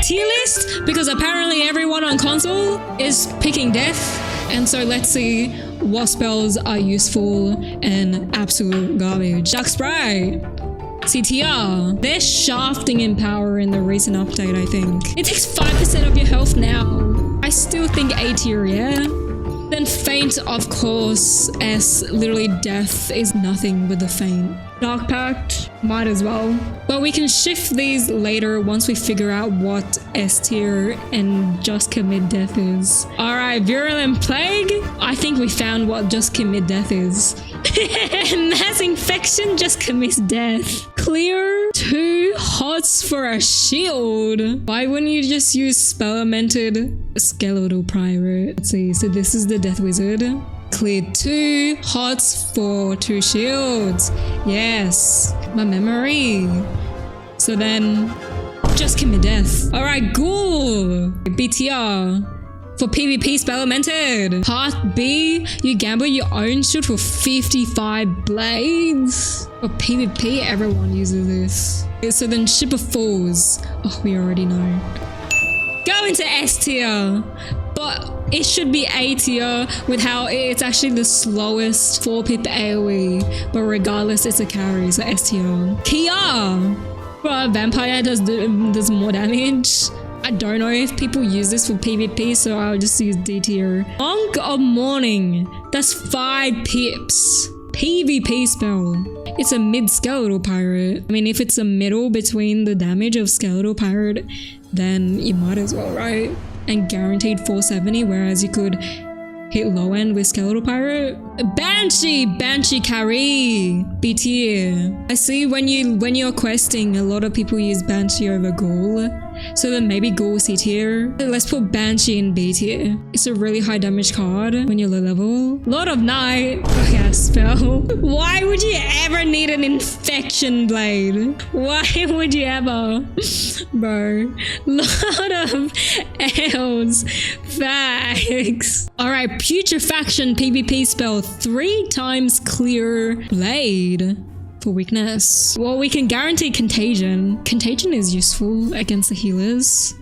tier list because apparently everyone on console is picking death. And so let's see what spells are useful and absolute garbage. Dark Sprite. CTR. They're shafting Empower in the recent update, I think. It takes 5% of your health now. I still think A tier, yeah? Then Faint, of course, as literally death is nothing with the Faint. Dark Pact, might as well. But we can shift these later once we figure out what S tier and Just Commit Death is. Alright, Virulent Plague. I think we found what Just Commit Death is. Mass Infection just commits death. Clear 2 hots for a shield. Why wouldn't you just use Spellamented Skeletal Pirate? Let's see, so this is the Death Wizard. Clear 2 hots for 2 shields. Yes, my memory. So then, just commit death. Alright, Ghoul. BTR. For PvP Spellamented. Part B, you gamble your own shield for 55 blades. For PvP, everyone uses this. So then Ship of Fools. Oh, we already know. Go into S tier. But it should be A tier with how it's actually the slowest 4-pip AoE. But regardless, it's a carry, so S tier. Kia! For Vampire does more damage. I don't know if people use this for PvP, so I'll just use D tier. Monk of Morning. That's 5 pips. PvP spell. It's a mid-skeletal pirate. I mean, if it's a middle between the damage of skeletal pirate, then you might as well, right? And guaranteed 470, whereas you could hit low end with skeletal pirate. Banshee carry. B tier. I see when you're questing, a lot of people use Banshee over Ghoul. So then maybe Ghoul C tier. Let's put Banshee in B tier. It's a really high damage card when you're low level. Lord of Night. Oh yeah, spell. Why would you ever need an infection blade? Why would you ever? Bro. Lord of Elves. Facts. Alright, Putrefaction PvP spell. 3 times clear blade. For weakness. Well, we can guarantee Contagion. Contagion is useful against the healers.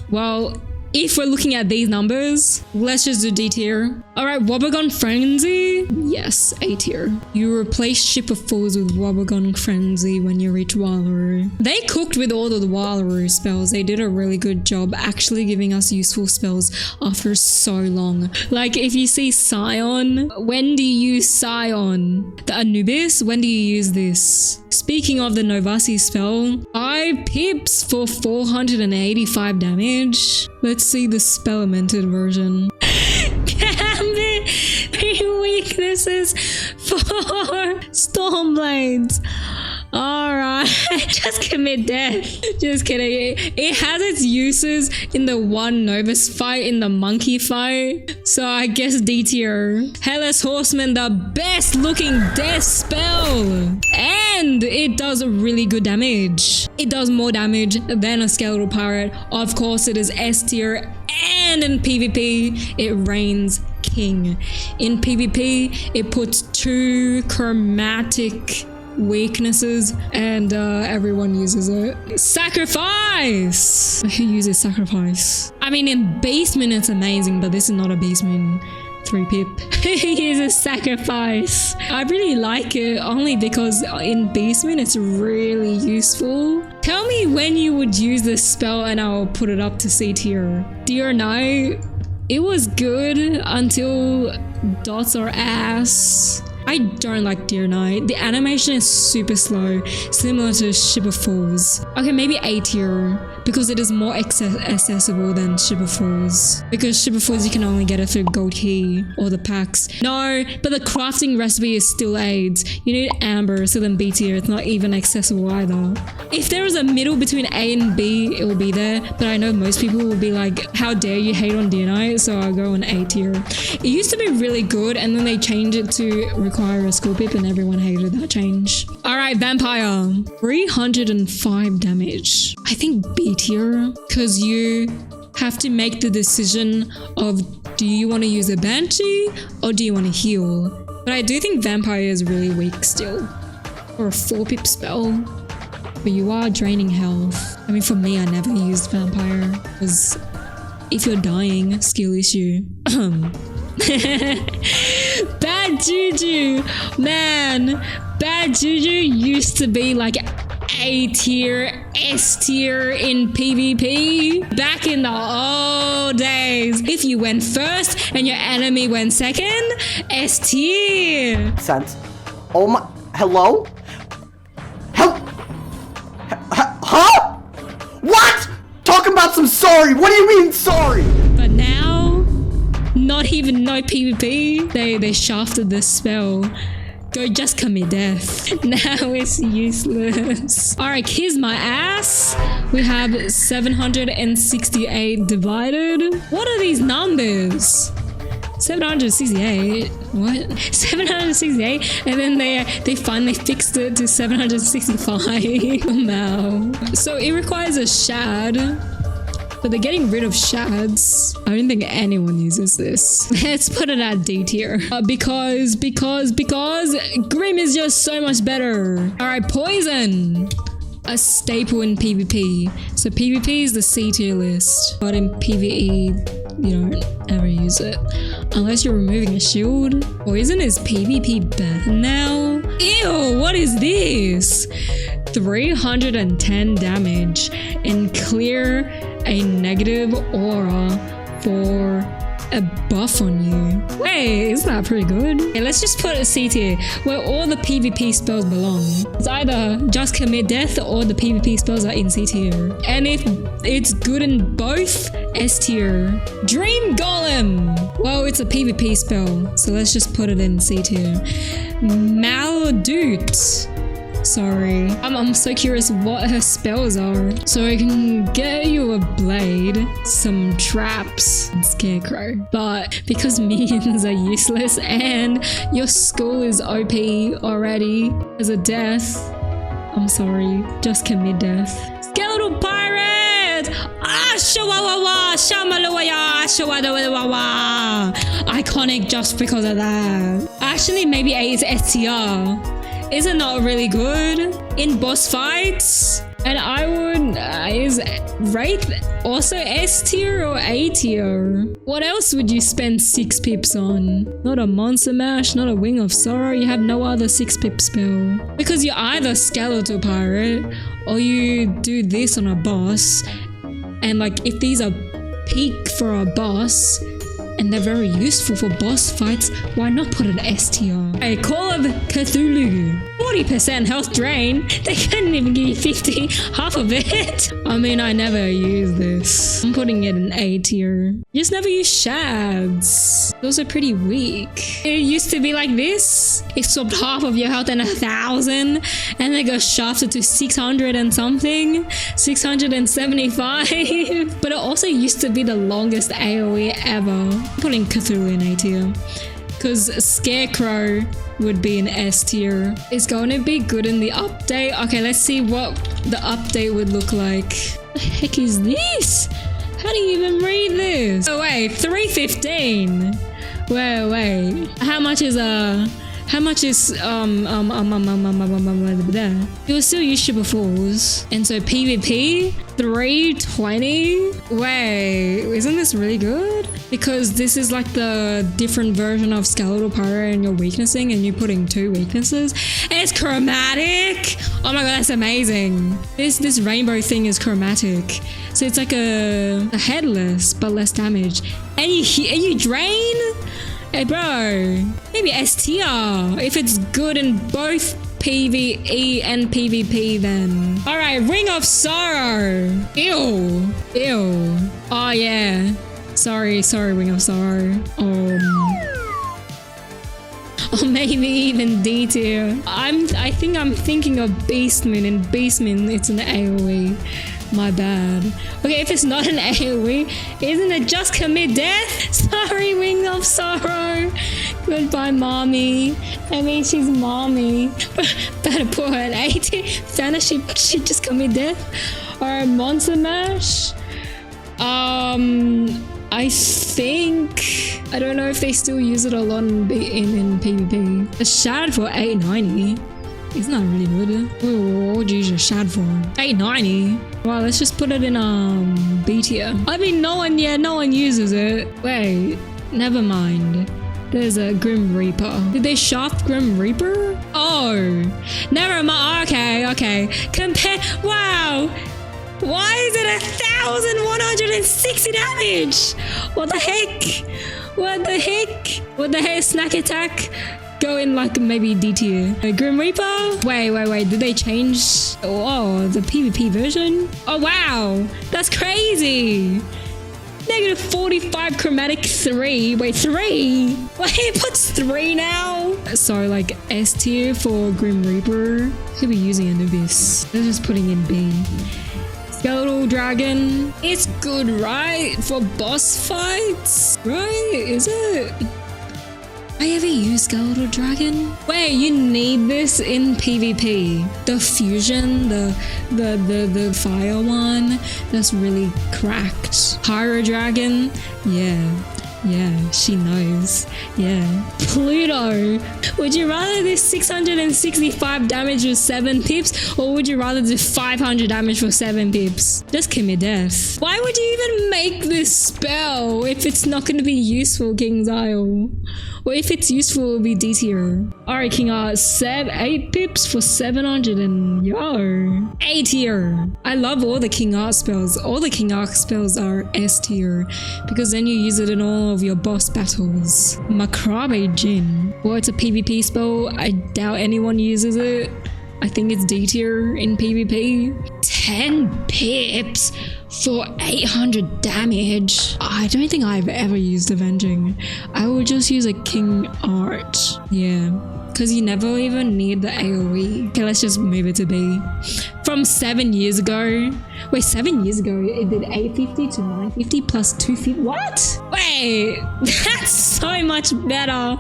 Well, if we're looking at these numbers, let's just do D tier. Alright, Wobbegong Frenzy. Yes, A tier. You replace Ship of Fools with Wobbegong Frenzy when you reach Wallaroo. They cooked with all of the Wallaroo spells. They did a really good job actually giving us useful spells after so long. Like if you see Scion, when do you use Scion? The Anubis, when do you use this? Speaking of the Novasi spell, 5 pips for 485 damage. Let's see the Spellamented version. Gambit, 3 weaknesses for Stormblades. Alright, just commit death. Just kidding. It has its uses in the one Novus fight, in the monkey fight. So I guess D tier. Hellas Horseman, the best looking death spell. And it does really good damage. It does more damage than a skeletal pirate. Of course, it is S tier. And in PvP, it reigns king. In PvP, it puts 2 chromatic weaknesses and everyone uses it. Sacrifice! Who uses Sacrifice? I mean, in Basement it's amazing, but this is not a Basement 3-pip. He uses Sacrifice. I really like it only because in Basement it's really useful. Tell me when you would use this spell and I'll put it up to C tier. Dear Knight, it was good until dots are ass. I don't like Dear Knight. The animation is super slow, similar to Ship of Fools. Okay, maybe A tier, because it is more accessible than Ship of Fools. Because Ship of Fools you can only get it through Gold Key or the packs. No, but the crafting recipe is still AIDS. You need Amber, so then B tier. It's not even accessible either. If there is a middle between A and B, it will be there. But I know most people will be like, how dare you hate on Dear Knight? So I'll go on A tier. It used to be really good and then they changed it to require a skill pip and everyone hated that change. Alright, Vampire. 305 damage. I think B tier, because you have to make the decision of do you want to use a Banshee or do you want to heal? But I do think Vampire is really weak still. Or a 4-pip spell. But you are draining health. I mean, for me, I never used vampire because if you're dying, skill issue. Bad juju, man. Bad juju used to be like A tier, S tier in PvP back in the old days. If you went first and your enemy went second, S tier. Sense. Oh my. Hello? Help? Huh? What? Talking about some sorry. What do you mean sorry? But now, not even no PvP. They shafted this spell. Go just commit death. Now it's useless. Alright, kiss my ass. We have 768 divided. What are these numbers? 768. What? 768, and then they finally fixed it to 765. Wow. So it requires a shad. But they're getting rid of shads. I don't think anyone uses this. Let's put it at D tier. Because Grim is just so much better. Alright, poison. A staple in PvP. So PvP is the C tier list. But in PvE, you don't ever use it. Unless you're removing a shield. Poison is PvP better now. Ew, what is this? 310 damage and clear a negative aura for a buff on you. Hey, isn't that pretty good? Okay, let's just put a C tier where all the PvP spells belong. It's either just commit death or the PvP spells are in C tier. And if it's good in both, S tier. Dream Golem! Well, it's a PvP spell, so let's just put it in C tier. Maldute. Sorry. I'm so curious what her spells are. So I can get you a blade, some traps, and scarecrow. But because minions are useless and your school is OP already as a death, I'm sorry, just commit death. Skeletal pirate! Iconic just because of that. Actually, maybe 8 is STR. Is it not really good in boss fights? And I would, is Wraith also S tier or A tier? What else would you spend 6 pips on? Not a Monster Mash, not a Wing of Sorrow, you have no other 6 pip spell. Because you're either Skeletal Pirate or you do this on a boss. And like if these are peak for a boss, and they're very useful for boss fights, why not put an S tier? A Call of Cthulhu. 40% health drain. They couldn't even give you 50, half of it. I mean, I never use this. I'm putting it in A tier. You just never use shads. Those are pretty weak. It used to be like this. It swapped half of your health and 1,000, and they got shafted to 600 and something, 675. But it also used to be the longest AoE ever. I'm putting Cthulhu in A tier because Scarecrow would be in S tier. It's going to be good in the update. Okay, let's see what the update would look like. What the heck is this? How do you even read this? Oh wait, 315. Wait. How much is you will still use Super Falls. And so PvP 320. Wait, isn't this really good? Because this is like the different version of Skeletal Pirate and you're weaknessing and you're putting 2 weaknesses. And it's chromatic. Oh my god, that's amazing. This rainbow thing is chromatic. So it's like a headless but less damage. And you drain? Hey bro, maybe S tier if it's good in both PvE and PvP then. Alright, Ring of Sorrow. Ew. Oh yeah. Sorry, Ring of Sorrow. Or maybe even D tier. I think I'm thinking of Beastman. In Beastman it's an AoE. My bad. Okay, if it's not an AoE, isn't it just commit death? Sorry, Wing of Sorrow. Goodbye, mommy. I mean, she's mommy. Better put her at 80. Fana, she just commit death. Or Monster Mash. I think, I don't know if they still use it a lot in PvP. A shad for 890. It's not really good. Ooh, what would you use your shad for? 890. Well, let's just put it in B tier. I mean, no one uses it. Wait, never mind. There's a Grim Reaper. Did they shaft Grim Reaper? Oh, never mind. Okay. Compare. Wow. Why is it 1,160 damage? What the heck? What the heck? Snack attack. Go in like maybe D tier. Grim Reaper? Wait. Did they change? Oh, the PvP version? Oh, wow. That's crazy. Negative 45 chromatic 3. Wait, 3? Wait, it puts 3 now? So like S tier for Grim Reaper. Who be using Anubis? They're just putting in B. Skeletal Dragon. It's good, right? For boss fights? Right? Is it? I ever use Skeletal Dragon? Wait, you need this in PvP. The fusion, the fire one, that's really cracked. Pyro Dragon, yeah, she knows. Yeah. Pluto. Would you rather do 665 damage with 7 pips, or would you rather do 500 damage for 7 pips? Just commit death. Why would you even make this spell if it's not going to be useful, King's Isle? Or if it's useful, it'll be D tier. Alright, King Art, 8 pips for 700 and yo. A tier. I love all the King Art spells. All the King Art spells are S tier because then you use it in all of your boss battles. Makrabe Jin. Well, it's a PvP spell. I doubt anyone uses it. I think it's D tier in PvP. 10 pips for 800 damage. I don't think I've ever used Avenging. I would just use a King Art. Yeah, because you never even need the AoE. Okay, let's just move it to B. From 7 years ago. Wait, 7 years ago it did 850 to 950 plus 250. What? Wait, that's so much better.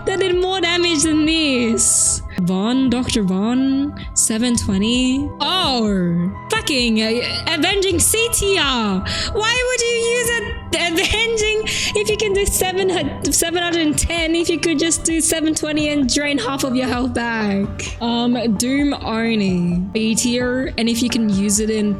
That did more damage than this. Dr. Von, 720. Oh, fucking Avenging C tier. Why would you use Avenging if you can do 710? If you could just do 720 and drain half of your health back. Doom Oni, B tier, and if you can use it in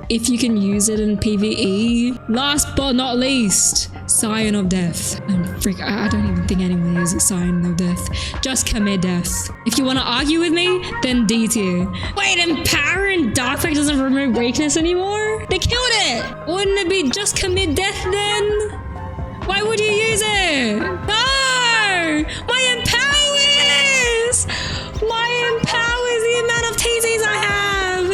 PvE. Last but not least, Scion of Death. I don't even think anyone uses Scion of Death. Just commit death. If you want to argue with me, then D tier. Wait, Empower and Dark Fact doesn't remove weakness anymore? They killed it! Wouldn't it be just commit death then? Why would you use it? No! My Empowers! My Empowers, the amount of TCs I have!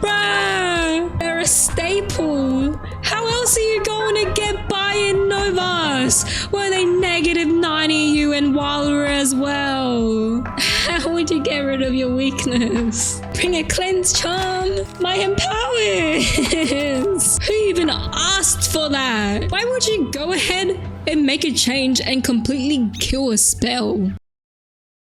Bruh! They're a staple. How else are you going to get by in Novas? Were they negative 90 you and Wilder as well? How would you get rid of your weakness? Bring a cleanse charm. My Empowers. Who even asked for that? Why would you go ahead and make a change and completely kill a spell?